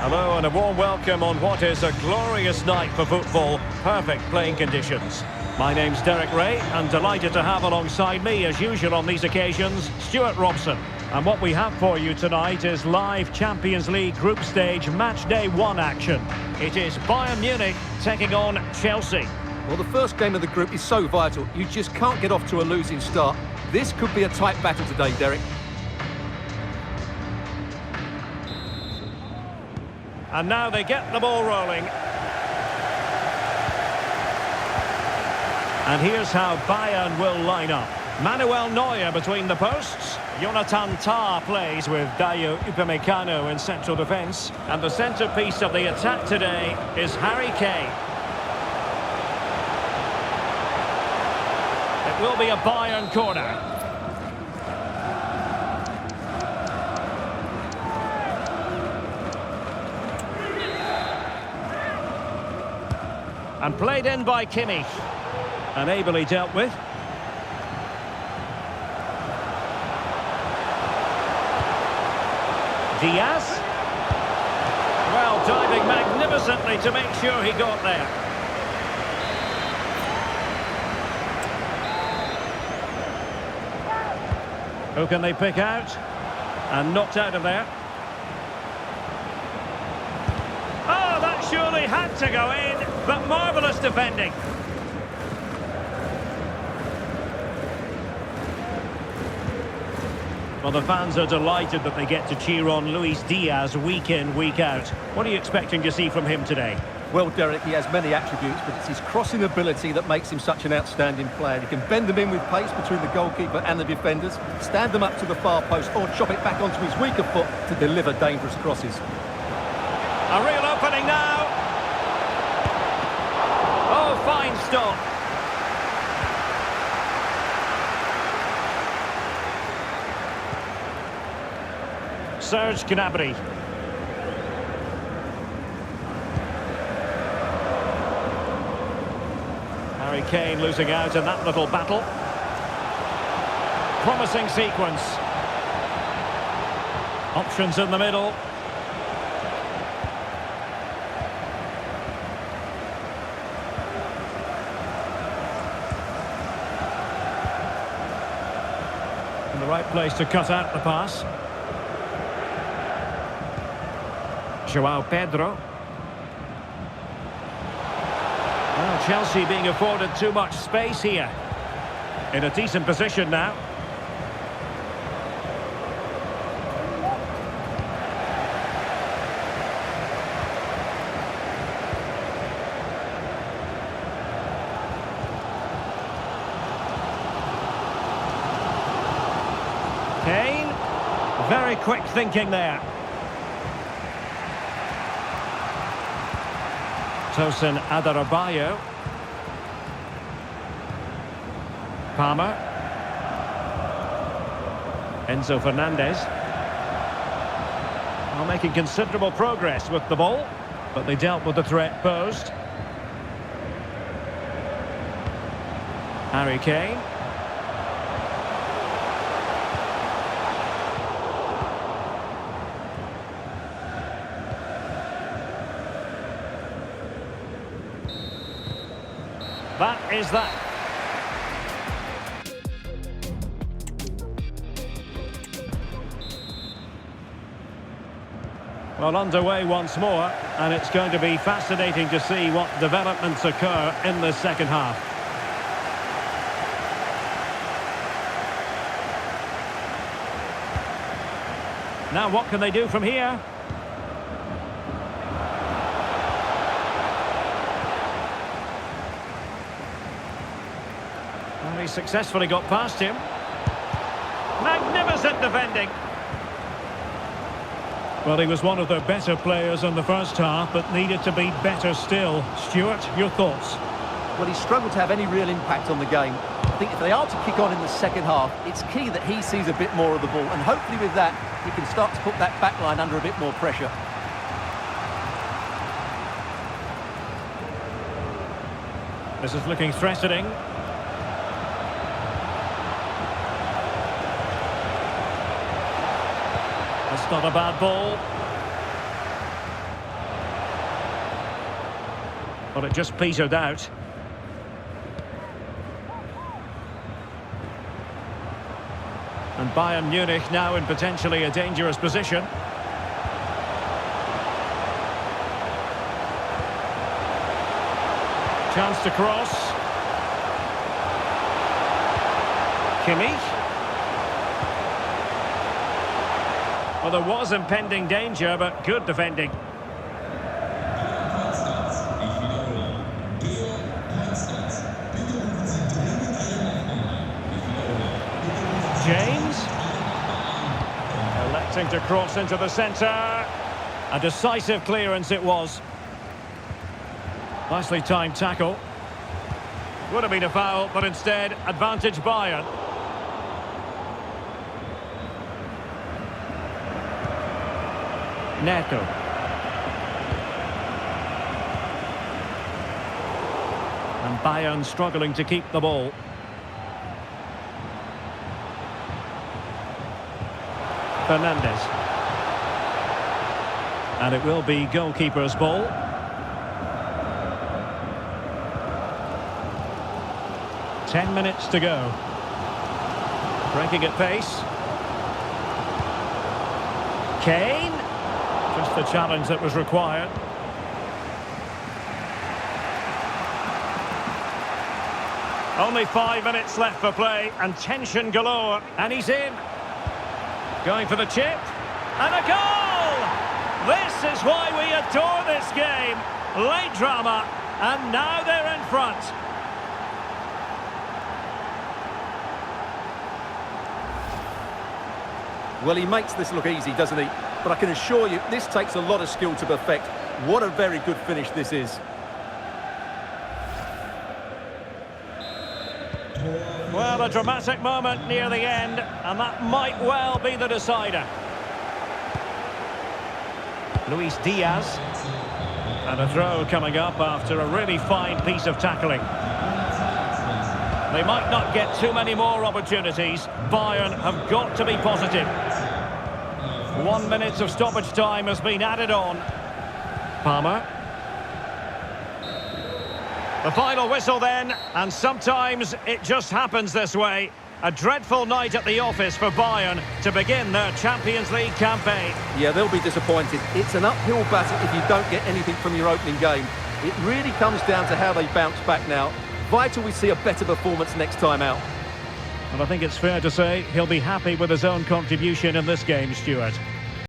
Hello and a warm welcome on what is a glorious night for football. Perfect playing conditions. My name's Derek Ray and delighted to have alongside me, as usual on these occasions, Stuart Robson. And what we have for you tonight is live Champions League group stage match day 1 action. It is Bayern Munich taking on Chelsea. Well, the first game of the group is so vital. You just can't get off to a losing start. This could be a tight battle today, Derek. And now they get the ball rolling. And here's how Bayern will line up. Manuel Neuer between the posts. Jonathan Tah plays with Dayo Upamecano in central defence. And the centrepiece of the attack today is Harry Kane. It will be a Bayern corner. And played in by Kimmich. And ably dealt with. Diaz. Well, diving magnificently to make sure he got there. Who can they pick out? And knocked out of there. Oh, that surely had to go in, but marvellous defending. Well, the fans are delighted that they get to cheer on Luis Diaz week in, week out. What are you expecting to see from him today? Well, Derek, he has many attributes, but it's his crossing ability that makes him such an outstanding player. He can bend them in with pace between the goalkeeper and the defenders, stand them up to the far post, or chop it back onto his weaker foot to deliver dangerous crosses. A real opening now. Oh, fine stop. Serge Gnabry. Harry Kane losing out in that little battle. Promising sequence. Options in the middle. In the right place to cut out the pass. Joao Pedro. Well, Chelsea being afforded too much space here. In a decent position now. Kane. Very quick thinking there. Tosin Adarabioyo. Palmer. Enzo Fernandez. Well, making considerable progress with the ball, but they dealt with the threat posed. Harry Kane. That is that. Well, underway once more, and it's going to be fascinating to see what developments occur in the second half. Now, what can they do from here? Well, he successfully got past him. Magnificent defending. Well, he was one of the better players in the first half, but needed to be better still. Stuart, your thoughts? Well, he struggled to have any real impact on the game. I think if they are to kick on in the second half, it's key that he sees a bit more of the ball, and hopefully with that, he can start to put that back line under a bit more pressure. This is looking threatening. That's not a bad ball. But it just petered out. And Bayern Munich now in potentially a dangerous position. Chance to cross. Kimmich. Well, there was impending danger, but good defending. James. Electing to cross into the centre. A decisive clearance it was. Nicely timed tackle. Would have been a foul, but instead, advantage Bayern. Neto. And Bayern struggling to keep the ball. Fernandes. And it will be goalkeeper's ball. Ten minutes to go. Breaking at pace. Kane. Just the challenge that was required. Only 5 minutes left for play and tension galore. And he's in. Going for the chip. And a goal! This is why we adore this game. Late drama. And now they're in front. Well, he makes this look easy, doesn't he? But I can assure you, this takes a lot of skill to perfect. What a very good finish this is. Well, a dramatic moment near the end, and that might well be the decider. Luis Diaz. And a throw coming up after a really fine piece of tackling. They might not get too many more opportunities. Bayern have got to be positive. 1 minute of stoppage time has been added on. Palmer. The final whistle then, and sometimes it just happens this way. A dreadful night at the office for Bayern to begin their Champions League campaign. Yeah, they'll be disappointed. It's an uphill battle if you don't get anything from your opening game. It really comes down to how they bounce back now. Vital we see a better performance next time out. And I think it's fair to say he'll be happy with his own contribution in this game, Stuart.